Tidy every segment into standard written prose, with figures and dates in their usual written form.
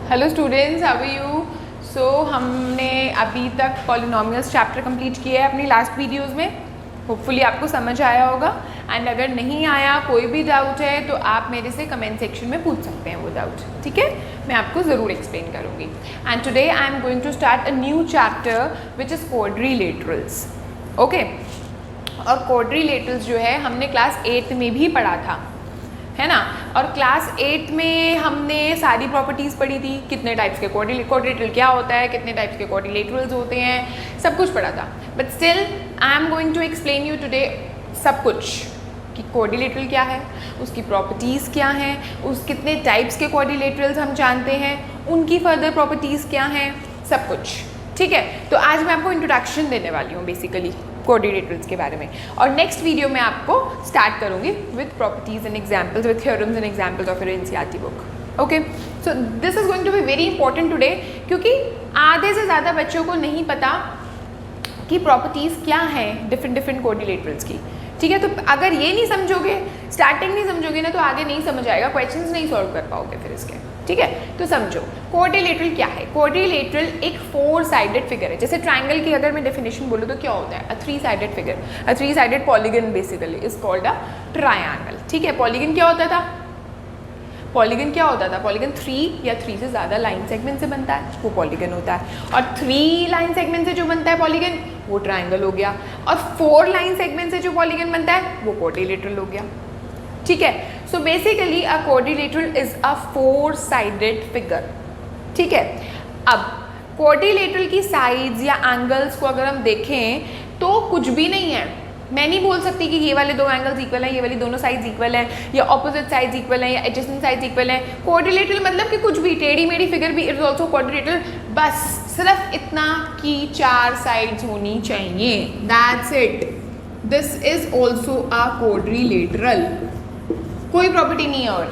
Hello students, how are you? So हमने अभी तक पॉलिनोमियल्स चैप्टर कंप्लीट किया है अपनी लास्ट वीडियोस में। होपफुली आपको समझ आया होगा एंड अगर नहीं आया, कोई भी डाउट है तो आप मेरे से कमेंट सेक्शन में पूछ सकते हैं वो डाउट, ठीक है? मैं आपको ज़रूर एक्सप्लेन करूँगी। And today I am going to start a new chapter which is quadrilaterals. Okay, और क्वाड्रिलेटरल्स जो है हमने क्लास 8 में भी पढ़ा था, है ना? और क्लास 8 में हमने सारी प्रॉपर्टीज़ पढ़ी थी, कितने टाइप्स के क्वाड्रिलेटरल क्या होता है, कितने टाइप्स के क्वाड्रिलेटरल्स होते हैं, सब कुछ पढ़ा था। But still I am going to explain you today सब कुछ कि क्वाड्रिलेटरल क्या है, उसकी प्रॉपर्टीज़ क्या हैं, उस कितने टाइप्स के क्वाड्रिलेटरल्स हम जानते हैं, उनकी फर्दर प्रॉपर्टीज़ क्या हैं, सब कुछ, ठीक है? तो आज मैं आपको इंट्रोडक्शन देने वाली हूँ बेसिकली क्वाड्रिलेटरल्स के बारे में, और नेक्स्ट वीडियो में आपको स्टार्ट करूँगी with properties and examples, with theorems and examples of your NCERT book. Okay, so this is going to be very important today, क्योंकि आधे से ज़्यादा बच्चों को नहीं पता कि प्रॉपर्टीज़ क्या हैं डिफरेंट क्वाड्रिलेटरल्स की, ठीक है? तो अगर ये नहीं समझोगे, स्टार्टिंग नहीं समझोगे ना, तो आगे नहीं समझ आएगा, क्वेश्चंस नहीं सॉल्व कर पाओगे फिर इसके, ठीक है? तो समझो क्वाड्रिलेटरल क्या है। क्वाड्रिलेटरल एक 4 साइडेड फिगर है। जैसे ट्राइंगल की अगर मैं डेफिनेशन बोलूँ तो क्या होता है? अ 3 sided figure, a 3 sided polygon basically is called a triangle, ठीक है? पॉलीगन क्या होता था? पॉलीगन क्या होता था? पॉलीगन 3 या 3 से ज़्यादा लाइन सेगमेंट से बनता है, वो पॉलीगन होता है। और 3 लाइन सेगमेंट से जो बनता है पॉलीगन, वो ट्राइंगल हो गया। और 4 लाइन सेगमेंट से जो पॉलीगन बनता है, वो क्वाड्रिलेटरल हो गया, ठीक है? So basically a quadrilateral is a 4 sided figure, ठीक है? अब क्वाड्रिलेटरल की साइड्स या एंगल्स को अगर हम देखें तो कुछ भी नहीं है। मैं नहीं बोल सकती कि ये वाले 2 एंगल्स इक्वल हैं, ये वाली दोनों साइड्स इक्वल हैं, या ऑपोजिट साइड्स इक्वल हैं, या एडजेसेंट साइड्स इक्वल हैं। क्वाड्रिलेटरल मतलब कि कुछ भी, टेढ़ी मेढ़ी फिगर भी इज ऑल्सो क्वाड्रिलेटरल। बस सिर्फ इतना कि 4 साइड्स होनी चाहिए, that's it. This is also a quadrilateral. कोई प्रॉपर्टी नहीं है, और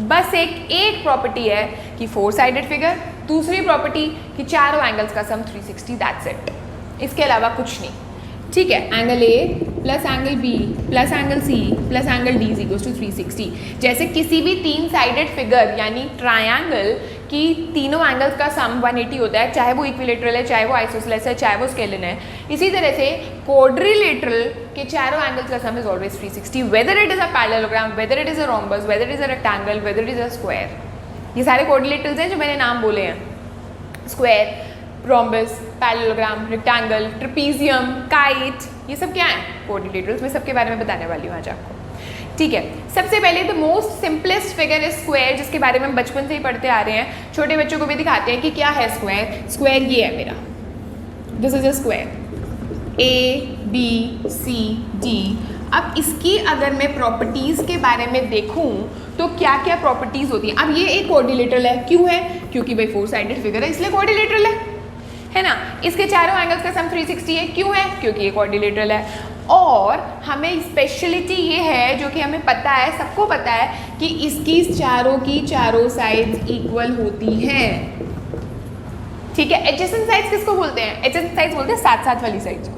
बस एक प्रॉपर्टी है कि 4 साइडेड फिगर, दूसरी प्रॉपर्टी कि चारों एंगल्स का सम 360, दैट्स इट। इसके अलावा कुछ नहीं, ठीक है? Angle A plus angle B plus angle C plus angle D is equals to 360। जैसे किसी भी 3 साइडेड फिगर यानी ट्रायंगल की तीनों एंगल्स का सम 180 होता है, चाहे वो इक्विलेटरल है, चाहे वो आइसोसेलेस है, चाहे वो स्केलन है। इसी तरह से क्वाड्रिलेटरल के चारों एंगल्स का सम is always 360, whether it is a parallelogram, whether it is a rhombus, whether it is a rectangle, whether it is a square. ये सारे क्वाड्रिलेटरल्स हैं जो मैंने नाम बोले हैं, square, rhombus, parallelogram, rectangle, trapezium, kite, ये सब क्या है? क्वाड्रिलेटरल्स। मैं सबके बारे में बताने वाली हूँ आज आपको, ठीक है? सबसे पहले the most simplest figure is square, जिसके बारे में हम बचपन से ही पढ़ते आ रहे हैं। छोटे बच्चों को भी दिखाते हैं कि क्या है स्क्वायर। स्क्वायर ये है मेरा, this is a square, ABCD। अब इसकी अगर मैं प्रॉपर्टीज़ के बारे में देखूं तो क्या क्या प्रॉपर्टीज़ होती हैं? अब ये एक क्वाड्रिलेटरल है, क्यों है? क्योंकि भाई 4 साइडेड फिगर है, इसलिए क्वाड्रिलेटरल है ना? इसके चारों एंगल्स का सम 360 है, क्यों है? क्योंकि ये क्वाड्रिलेटरल है। और हमें स्पेशलिटी ये है, जो कि हमें पता है, सबको पता है, कि इसकी चारों की चारों साइड्स इक्वल होती हैं, ठीक है? एडजेसेंट साइड्स किसको बोलते हैं? एडजेसेंट साइड्स बोलते हैं साथ साथ वाली साइड्स को।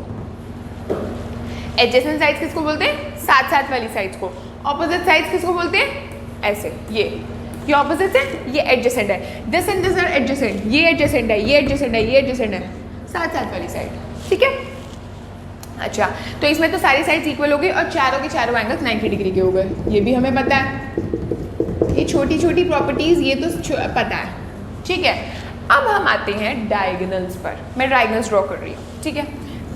एडजेसेंट साइड्स किसको बोलते हैं? साथ साथ वाली साइड्स को। ऑपोजिट साइड्स किसको बोलते हैं? ऐसे, ये ऑपोजिट है, ये एडजेसेंट है। This and this are adjacent, ये एडजेसेंट है, ये एडजेसेंट है, ये एडजेसेंट है, साथ साथ वाली साइड, ठीक है? अच्छा, तो इसमें तो सारी साइड्स इक्वल हो गई और चारों के चारों एंगल्स 90 डिग्री के हो गए, ये भी हमें पता है। ये छोटी छोटी प्रॉपर्टीज़ ये तो पता है, ठीक है? अब हम आते हैं डायगोनल्स पर। मैं डायगोनल्स ड्रॉ कर रही हूँ, ठीक है?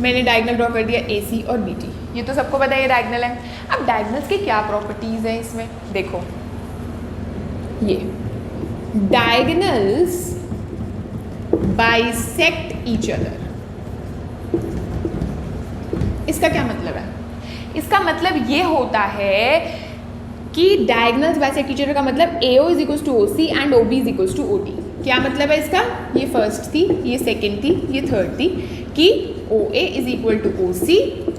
मैंने डायगोनल ड्रॉ कर दिया AC और BT, ये तो सबको पता है ये डायगोनल है। अब डायगोनल्स की क्या प्रॉपर्टीज़ हैं इसमें? देखो, ये डायगोनल्स बाइसेक्ट ईच अदर। इसका क्या मतलब है? इसका मतलब ये होता है कि डायगोनल्स बाइसेक्ट ईच अदर का मतलब AO is equals to OC and OB is equals to OD। क्या मतलब है इसका? ये फर्स्ट थी, ये सेकंड थी, ये थर्ड थी, कि OA is equal to OC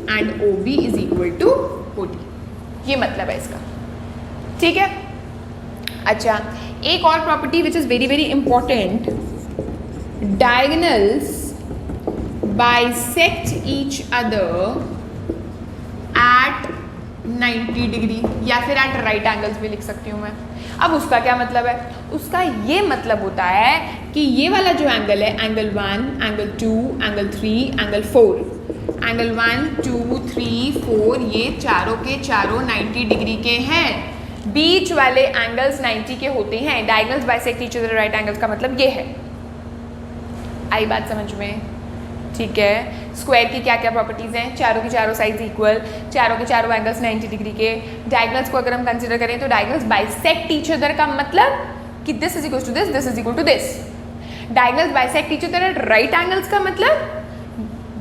and OB is equal to OD। ये मतलब है इसका, ठीक है? अच्छा, एक और property which is very very important, diagonals bisect each other at 90 degree, या फिर एट राइट एंगल्स भी लिख सकती हूँ मैं। अब उसका क्या मतलब है? उसका ये मतलब होता है कि ये वाला जो एंगल है, angle 1, angle 2, angle 3, angle 4, angle 1, 2, 3, 4 ये चारों के चारों 90 डिग्री के हैं। बीच वाले एंगल्स 90 के होते हैं। Diagonals bisect each other right angles का मतलब ये है। आई बात समझ में? ठीक है। स्क्वायर की क्या क्या प्रॉपर्टीज़ हैं? चारों की चारों साइड्स इक्वल, चारों के चारों एंगल्स 90 डिग्री के। डायगोनल्स को अगर हम कंसिडर करें तो डायगोनल्स बाइसेक्ट ईच अदर का मतलब कि this is equal to this, this is equal to this. Diagonals bisect each other at right angles का मतलब,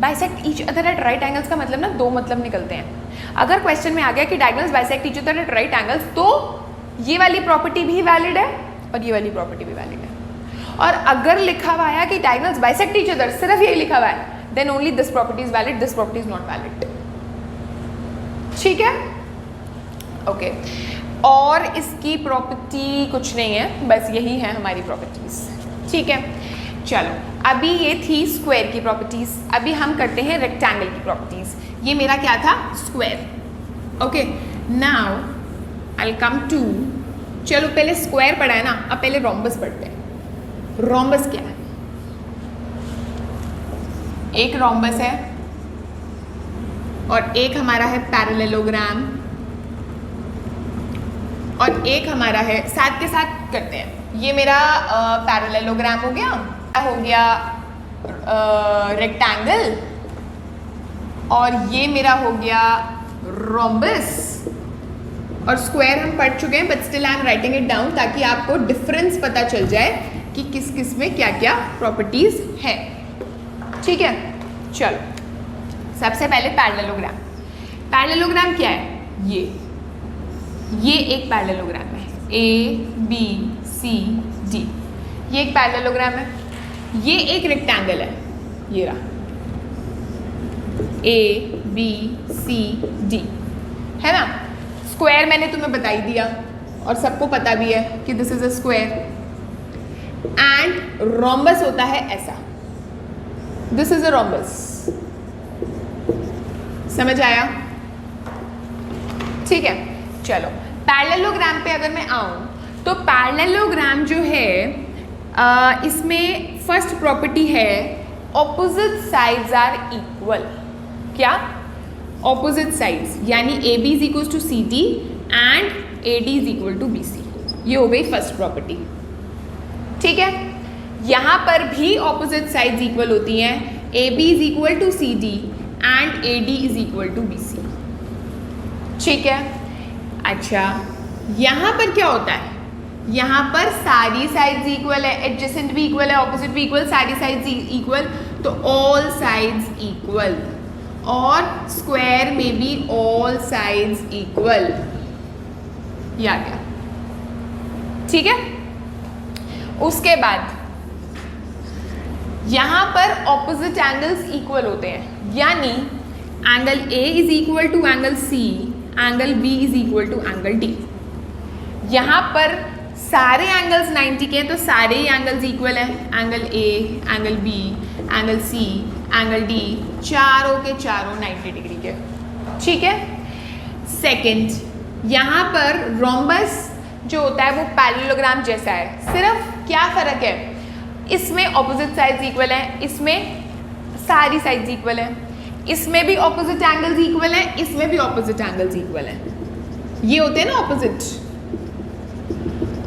bisect each other at right angles का मतलब ना दो मतलब निकलते हैं। अगर क्वेश्चन में आ गया कि diagonals bisect each other at right angles, तो ये वाली प्रॉपर्टी भी वैलिड है और ये वाली प्रॉपर्टी भी वैलिड है। और अगर लिखा हुआ है कि डायगोनल्स बाइसेक्ट ईच अदर, सिर्फ यही लिखा हुआ है, then only this property is valid, this property is not valid. ठीक है, ओके। और इसकी प्रॉपर्टी कुछ नहीं है, बस यही है हमारी प्रॉपर्टीज। ठीक है, चलो अभी ये थी स्क्वायर की प्रॉपर्टीज। अभी हम करते हैं रेक्टेंगल की प्रॉपर्टीज। ये मेरा क्या था? Square. Okay, now I will come to, चलो पहले स्क्वायर पढ़ा है ना, अब पहले रोम्बस पढ़ते हैं। रोम्बस क्या है? एक रोम्बस है और एक हमारा है पैरेललोग्राम, और एक हमारा है, साथ के साथ करते हैं। ये मेरा पैरेललोग्राम हो गया रेक्टेंगल, और ये मेरा हो गया रोम्बस। और स्क्वायर हम पढ़ चुके हैं, but still I am writing it down ताकि आपको डिफरेंस पता चल जाए कि किस किस में क्या क्या प्रॉपर्टीज हैं। ठीक है, चलो सबसे पहले पैरेललोग्राम। पैरेललोग्राम क्या है? ये एक पैरेललोग्राम है, ABCD, ये एक पैरेललोग्राम है। ये एक रेक्टेंगल है, ये रहा ABCD, है ना। स्क्वायर मैंने तुम्हें बता ही दिया और सबको पता भी है कि this is a square. And rhombus होता है ऐसा, दिस इज अ रोम्बस। समझ आया? ठीक है, चलो पैरेललोग्राम पे अगर मैं आऊं तो पैरेललोग्राम जो है इसमें फर्स्ट प्रॉपर्टी है ऑपोजिट साइड्स आर इक्वल। क्या? ऑपोजिट साइड्स, यानी AB is equal to CD and AD is equal to BC। ये हो गई फर्स्ट प्रॉपर्टी। ठीक है, यहाँ पर भी ऑपोजिट साइड्स इक्वल होती हैं, AB is equal to CD and AD is equal to BC। ठीक है, अच्छा यहाँ पर क्या होता है? यहाँ पर सारी साइड्स इक्वल है, एडजेसेंट भी इक्वल है, ऑपोजिट भी इक्वल, सारी साइड्स इक्वल, तो ऑल साइड्स इक्वल। और स्क्वायर में भी ऑल साइड्स इक्वल, ये आ गया। ठीक है, उसके बाद यहाँ पर ऑपोजिट एंगल्स इक्वल होते हैं, यानी angle A is equal to angle C, angle B is equal to angle D। यहाँ पर सारे एंगल्स 90 के हैं तो सारे ही एंगल्स इक्वल हैं, angle A, angle B, angle C, angle D, चारों के चारों 90 डिग्री के। ठीक है, सेकंड, यहाँ पर रोम्बस जो होता है वो पैरेललोग्राम जैसा है, सिर्फ क्या फ़र्क है? इसमें ऑपोजिट साइड्स इक्वल हैं, इसमें सारी साइड्स इक्वल हैं, इसमें भी ऑपोजिट एंगल्स इक्वल हैं, इसमें भी ऑपोजिट एंगल्स इक्वल हैं। ये होते हैं ना ऑपोजिट।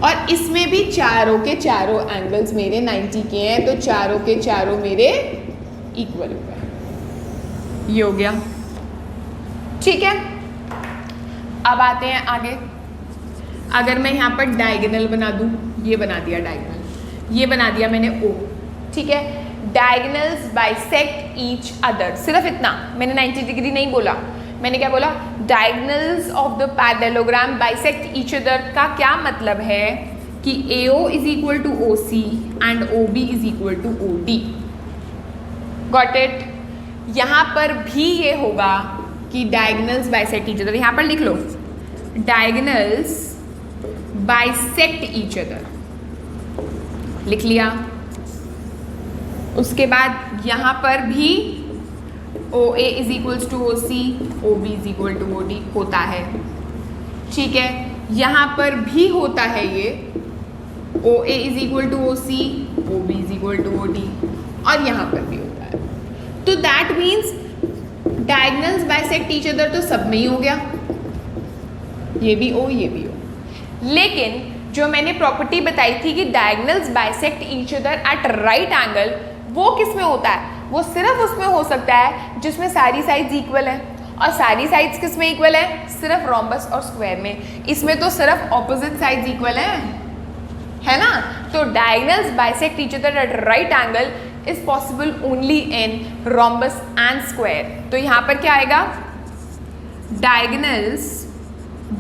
और इसमें भी चारों के चारों एंगल्स मेरे 90 के हैं, तो चारों के चारों मेरे इक्वल हो गए। ये हो गया। ठीक है, अब आते हैं आगे। अगर मैं यहाँ पर डायगोनल बना दूँ, ये बना दिया डायगोनल, ये बना दिया मैंने O। ठीक है, डायगोनल्स बाइसेक्ट ईच अदर, सिर्फ इतना, मैंने 90 डिग्री नहीं बोला, मैंने क्या बोला? Diagonals of the parallelogram bisect each other का क्या मतलब है कि AO is equal to OC and OB is equal to OD। Got it? यहाँ पर भी ये होगा कि डायगोनल्स बाइसेक्ट ईच अदर, यहाँ पर लिख लो डायगोनल्स बाइसेक्ट ईच अदर, लिख लिया। उसके बाद यहाँ पर भी OA is equals to OC, OB is equal to OD होता है। ठीक है, यहाँ पर भी होता है ये O A is equal to O C, O B is equal to O D, और यहाँ पर भी होता है। तो that means diagonals bisect each other, तो सब में ही हो गया, ये भी ओ ये भी ओ। लेकिन जो मैंने प्रॉपर्टी बताई थी कि diagonals bisect each other at right angle, वो किस में होता है? वो सिर्फ उसमें हो सकता है जिसमें सारी साइड्स इक्वल है। और सारी साइड्स किस में इक्वल है? सिर्फ रोम्बस और स्क्वायर में। इसमें तो सिर्फ ऑपोजिट साइड्स इक्वल है ना। तो diagonals bisect each other at right angle is possible only in rhombus and square. तो यहाँ पर क्या आएगा? Diagonals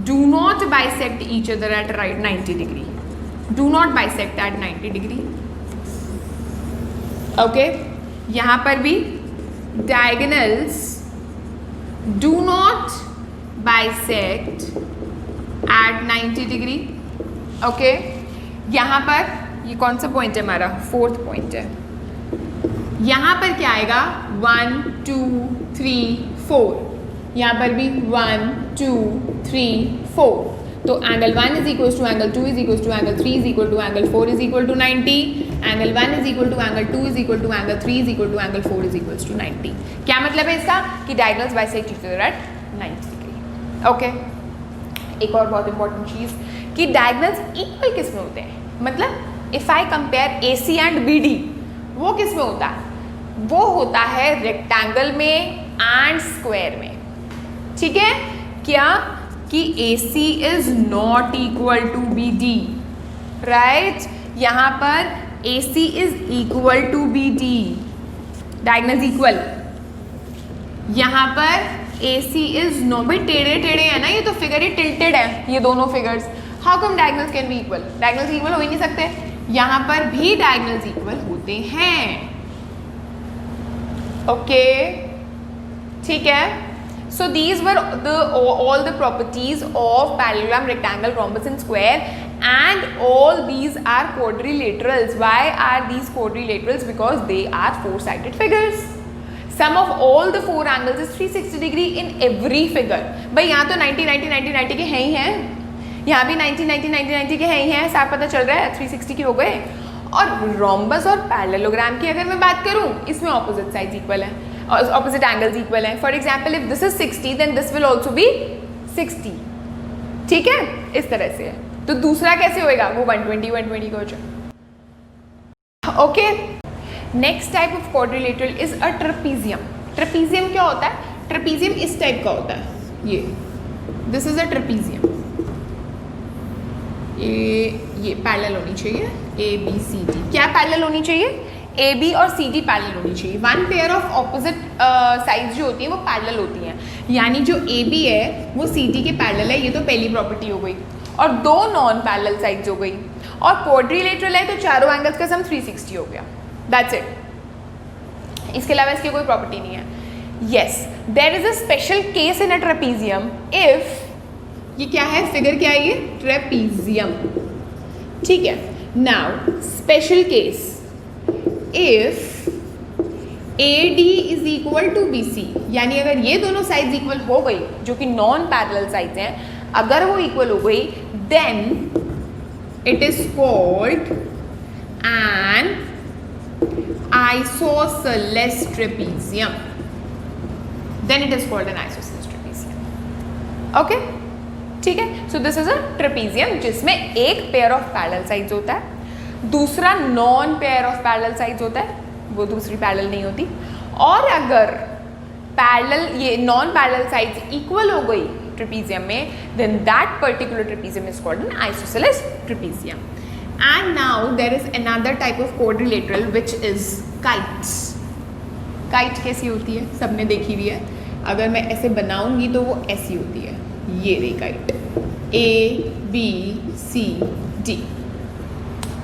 do not bisect each other at right 90 degree, do not bisect at 90 degree, okay। यहाँ पर भी diagonals do not bisect at 90 degree, okay। यहाँ पर ये कौन सा पॉइंट है हमारा? 4th पॉइंट है। यहाँ पर क्या आएगा? 1 2 3 4, यहाँ पर भी 1 2 3 4। तो angle 1 is equal to angle 2 is equal to angle 3 is equal to angle 4 is equal to 90। Angle 1 is equal to angle 2 is equal to angle 3 is equal to angle 4 is equal to 90। क्या मतलब है इसका? कि diagonals bisect each other at 90 degree, okay. एक और बहुत important चीज़ कि diagonals equal किस में होते हैं? मतलब if I compare A C and B D, वो किस में होता है? वो होता है रेक्टेंगल में एंड स्क्वायर में, ठीक है। क्या? कि A C is not equal to B D, right. यहाँ पर A C is equal to B D, diagonals equal. यहाँ पर ए सी इज नो, भाई टेढ़े टेढ़े है ना ये तो फिगर, ही टिल्टेड है ये दोनों figures. How come diagonals can be equal? Diagonals equal हो ही नहीं सकते। यहाँ पर भी डायगोनल्स इक्वल होते हैं, ओके, ठीक है। So these were all the properties of parallelogram, rectangle, rhombus and square, and all these are quadrilaterals. Why are these quadrilaterals? Because they are four-sided figures. Sum of all the four angles is 360 degree in every figure. भाई यहाँ तो 90 90 90 90 के हैं ही हैं, यहाँ भी 90 90 90 90 के हैं ही हैं, साफ पता चल रहा है 360 के हो गए। और रोम्बस और पैरेललोग्राम की अगर मैं बात करूँ, इसमें ऑपोजिट साइड्स इक्वल है, opposite angles equal है। For example, if this is 60, then this will also be 60, ठीक है, इस तरह से है। तो दूसरा कैसे होएगा? वो 120 120 का हो जाए, okay. Next type of quadrilateral is a trapezium. Trapezium क्या होता है? ट्रेपीजियम इस टाइप का होता है, ये दिस इज अ ट्रेपीजियम। ये पैरेलल होनी चाहिए, ए बी सी डी। क्या पैरेलल होनी चाहिए? ए बी और सी डी पैरेलल होनी चाहिए। One pair of opposite sides जो होती हैं वो पैरेलल होती हैं, यानी जो ए बी है वो सी डी के पैरेलल है, ये तो पहली प्रॉपर्टी हो गई। और दो नॉन पैरेलल साइड्स हो गई। और क्वाड्रिलेटरल है तो चारों एंगल्स का सम 360 हो गया, दैट्स इट। इसके अलावा इसकी कोई प्रॉपर्टी नहीं है। Yes, there is a special case in a trapezium if, ये क्या है? फिगर क्या है ये? ट्रेपीजियम, ठीक है। Now special case, if AD is equal to BC, यानी अगर ये दोनों साइड्स इक्वल हो गई, जो कि नॉन पैरेलल साइड्स हैं, अगर वो इक्वल हो गई, then it is called an isosceles trapezium. Then it is called an isosceles trapezium, okay, ठीक है। So this is a trapezium जिसमें एक पेयर ऑफ पैरेलल साइड्स होता है, दूसरा non pair of parallel sides होता है, वो दूसरी पैरेलल नहीं होती। और अगर पैरेलल, ये नॉन पैरेलल साइड्स इक्वल हो गई ट्रेपीजियम में, then that particular trapezium is called an isosceles trapezium. And now there is another type of quadrilateral which is kites. Kite कैसी होती है? सबने देखी हुई है। अगर मैं ऐसे बनाऊंगी तो वो ऐसी होती है, ये रही काइट, ABCD,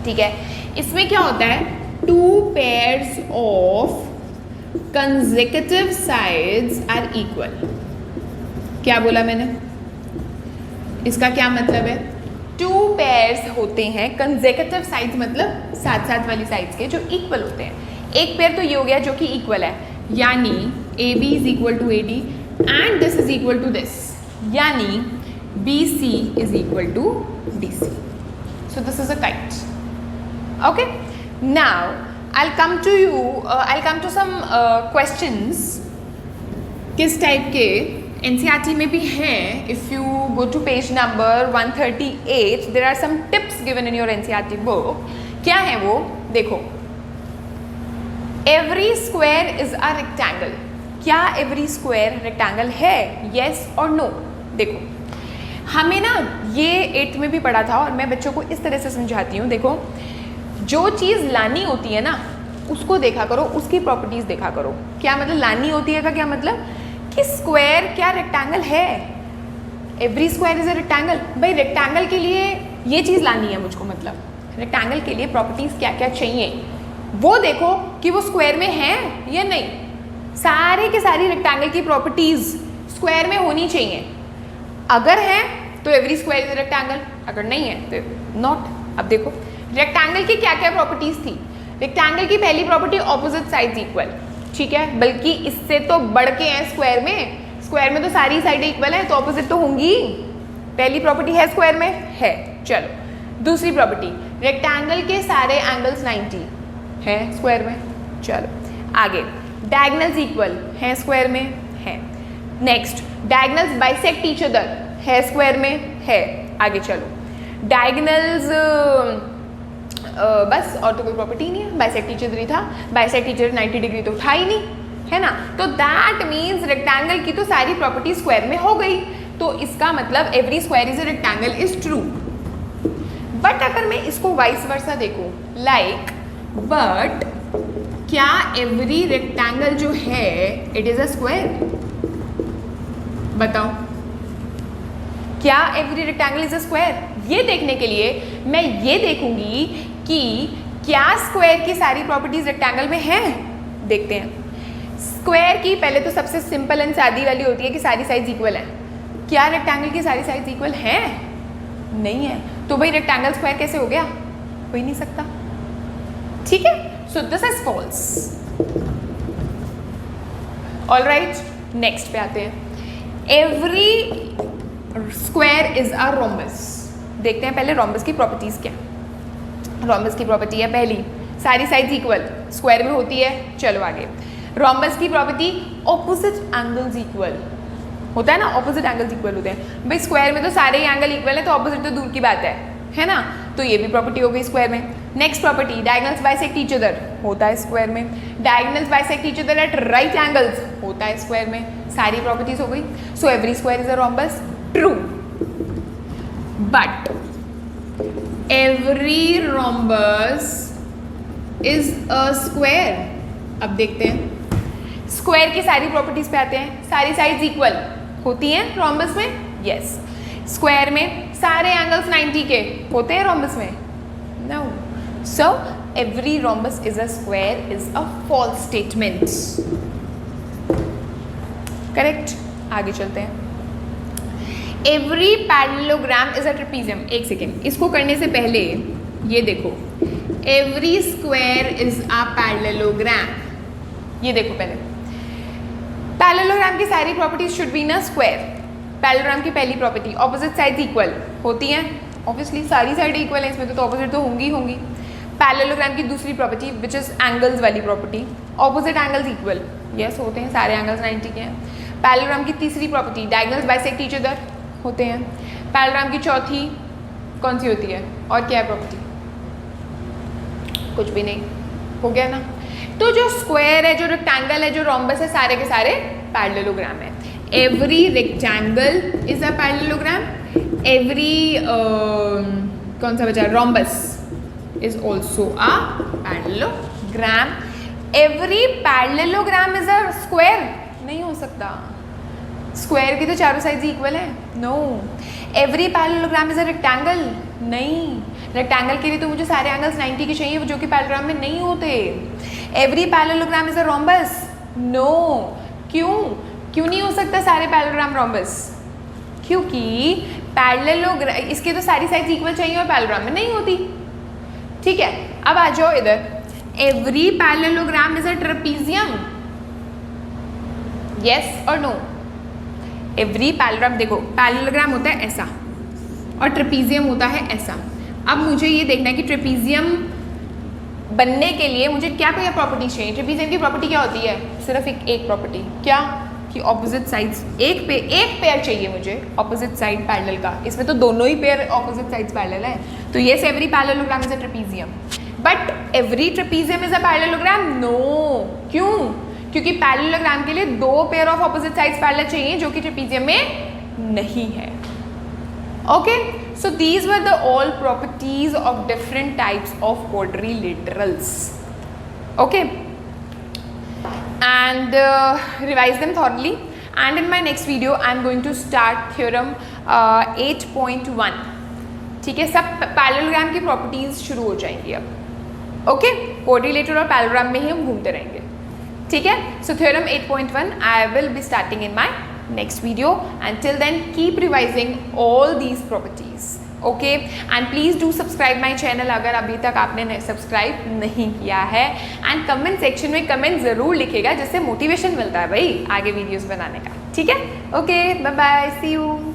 ठीक है। इसमें क्या होता है? Two pairs of consecutive sides are equal. क्या बोला मैंने? इसका क्या मतलब है? टू पेयर्स होते हैं कंसेक्यूटिव साइड्स, मतलब साथ साथ वाली साइड्स के जो इक्वल होते हैं। एक पेयर तो ये हो गया जो कि इक्वल है, यानी AB is equal to AD and this is equal to this, यानी BC is equal to DC। So this is a kite. Okay. Now I'll come to you. I'll come to some questions. किस type के NCERT में भी हैं. If you go to page number 138, there are some tips given in your NCERT book. क्या है वो? देखो. Every square is a rectangle. क्या every square rectangle है? Yes or no? देखो. हमें ना ये 8th में भी पढ़ा था और मैं बच्चों को इस तरह से समझाती हूँ. देखो, जो चीज़ लानी होती है ना, उसको देखा करो, उसकी प्रॉपर्टीज देखा करो. क्या मतलब लानी होती है का क्या मतलब कि स्क्वायर क्या रेक्टेंगल है. Every square is a rectangle. भाई रेक्टेंगल के लिए ये चीज़ लानी है मुझको, मतलब रेक्टेंगल के लिए प्रॉपर्टीज क्या क्या चाहिए वो देखो कि वो स्क्वायर में है या नहीं. सारे के सारी रेक्टेंगल की प्रॉपर्टीज स्क्वायर में होनी चाहिए. अगर है तो every square is a rectangle, अगर नहीं है तो नॉट. अब देखो रेक्टेंगल की क्या क्या प्रॉपर्टीज थी. रेक्टेंगल की पहली प्रॉपर्टी ऑपोजिट साइड्स इक्वल. ठीक है, बल्कि इससे तो बढ़ के है स्क्वायर में. स्क्वायर में तो सारी साइडें इक्वल है तो ऑपोजिट तो होंगी. पहली प्रॉपर्टी है स्क्वायर में है. चलो दूसरी प्रॉपर्टी, रेक्टेंगल के सारे एंगल्स 90 है स्क्वायर में. चलो आगे, डायगोनल्स इक्वल है स्क्वायर में है. Next, diagonals bisect each other है स्क्वायर में है. आगे चलो, डायगोनल्स बस और तो कोई प्रॉपर्टी नहीं है. बाइसेक्ट ईच अदर ही था. बाइसेक्ट ईच अदर 90 डिग्री तो था ही नहीं, है ना. तो दैट मीन्स रेक्टेंगल की तो सारी प्रॉपर्टी स्क्वायर में हो गई. तो इसका मतलब every square is a rectangle is true. But अगर मैं इसको वाइस वर्सा देखूं, लाइक बट क्या एवरी रेक्टेंगल जो है इट इज अ स्क्वायर? बताओ, क्या every rectangle is a square? ये देखने के लिए मैं ये देखूंगी कि क्या स्क्वायर की सारी प्रॉपर्टीज रेक्टेंगल में हैं. देखते हैं. स्क्वायर की पहले तो सबसे सिंपल एंड सादी वाली होती है कि सारी साइड्स इक्वल हैं. क्या रेक्टेंगल की सारी साइड्स इक्वल हैं? नहीं है. तो भाई रेक्टेंगल स्क्वायर कैसे हो गया? हो ही नहीं सकता. ठीक है, so this is false. Alright, next पे आते हैं. Every square is a rhombus. देखते हैं पहले रोम्बस की प्रॉपर्टीज क्या. रोम्बस की प्रॉपर्टी है पहली, सारी साइड्स इक्वल, स्क्वायर में होती है. चलो आगे, रोम्बस की प्रॉपर्टी ऑपोजिट एंगल्स इक्वल होता है ना. ऑपोजिट एंगल्स इक्वल होते हैं. भाई स्क्वायर में तो सारे ही एंगल इक्वल है तो ऑपोजिट तो दूर की बात है ना. तो ये भी प्रॉपर्टी हो गई स्क्वायर में. Next property, diagonals bisect each other होता है स्क्वायर में. Diagonals bisect each other at right angles होता है स्क्वायर में. सारी प्रॉपर्टीज हो गई. So every square is a rhombus. True. But every rhombus is a square. अब देखते हैं. स्क्वायर की सारी प्रॉपर्टीज पे आते हैं. सारी साइड्स इक्वल होती हैं रोम्बस में. यस. स्क्वायर में सारे एंगल्स 90 के होते हैं रोम्बस में. No. So every rhombus is a square is a false statement. Correct. आगे चलते हैं. Every parallelogram is a trapezium. एक सेकेंड, इसको करने से पहले ये देखो, every square is a parallelogram. ये देखो पहले, पैरेललोग्राम की सारी properties should be in a square. Parallelogram की पहली प्रॉपर्टी, ऑपोजिट साइड्स इक्वल होती हैं. ऑब्वियसली सारी साइडें इक्वल हैं इसमें तो ऑपोजिट तो होंगी होंगी. पैरेललोग्राम की दूसरी प्रॉपर्टी विच इज एंगल्स वाली property, opposite angles equal. Yes होते हैं, सारे एंगल्स 90 के हैं. पैरेललोग्राम की तीसरी property, diagonals bisect each other होते हैं. पैरेललोग्राम की चौथी कौन सी होती है और क्या है प्रॉपर्टी? कुछ भी नहीं. हो गया ना. तो जो स्क्वायर है, जो रेक्टेंगल है, जो रोम्बस है, सारे के सारे पैरेललोग्राम है. Every rectangle is a parallelogram. Every कौन सा बचा, rhombus is also a parallelogram. Every parallelogram is a square. नहीं हो सकता. स्क्वायर की तो चारों साइड्स इक्वल है. No. Every parallelogram is a rectangle. नहीं, रेक्टेंगल के लिए तो मुझे सारे एंगल्स 90 के चाहिए जो कि पैरेललोग्राम में नहीं होते. Every parallelogram is a rhombus. No. क्यों नहीं हो सकता सारे पैरेललोग्राम रोम्बस? क्योंकि पैरेललोग्राम इसके तो सारी साइड्स इक्वल चाहिए और पैरेललोग्राम में नहीं होती. ठीक है, अब आ जाओ इधर. Every parallelogram is a trapezium. Yes और नो? एवरी पैरेललोग्राम, देखो पैरेललोग्राम होता है ऐसा और ट्रेपीजियम होता है ऐसा. अब मुझे ये देखना है कि ट्रेपीजियम बनने के लिए मुझे क्या क्या प्रॉपर्टी चाहिए। ट्रेपीजियम की प्रॉपर्टी क्या होती है? सिर्फ एक प्रॉपर्टी, क्या कि ऑपोजिट साइड्स एक पेयर चाहिए मुझे ऑपोजिट साइड पैरेलल का। इसमें तो दोनों ही पेयर ऑपोजिट साइड्स पैरेलल है, तो yes every parallelogram is a trapezium, but every trapezium is a parallelogram? No. क्यों? क्योंकि पैरेललोग्राम के लिए 2 pair of opposite sides parallel चाहिए, जो कि ट्रेपीजियम में नहीं है। Okay, so these were the all properties of different types of quadrilaterals. Okay, and revise them thoroughly. And in my next video, I am going to start theorem 8.1. ठीक है, सब parallelogram की प्रॉपर्टीज शुरू हो जाएंगी अब। ओके, क्वाड्रिलेटरल और parallelogram में ही हम घूमते रहेंगे। ठीक है, so theorem 8.1 I will be starting in my next video. Until then, keep revising all these properties. Okay, and please do subscribe my channel अगर अभी तक आपने सब्सक्राइब नहीं किया है, and कमेंट सेक्शन में कमेंट ज़रूर लिखेगा, जिससे मोटिवेशन मिलता है भाई आगे वीडियोस बनाने का। ठीक है, okay, bye bye, see you.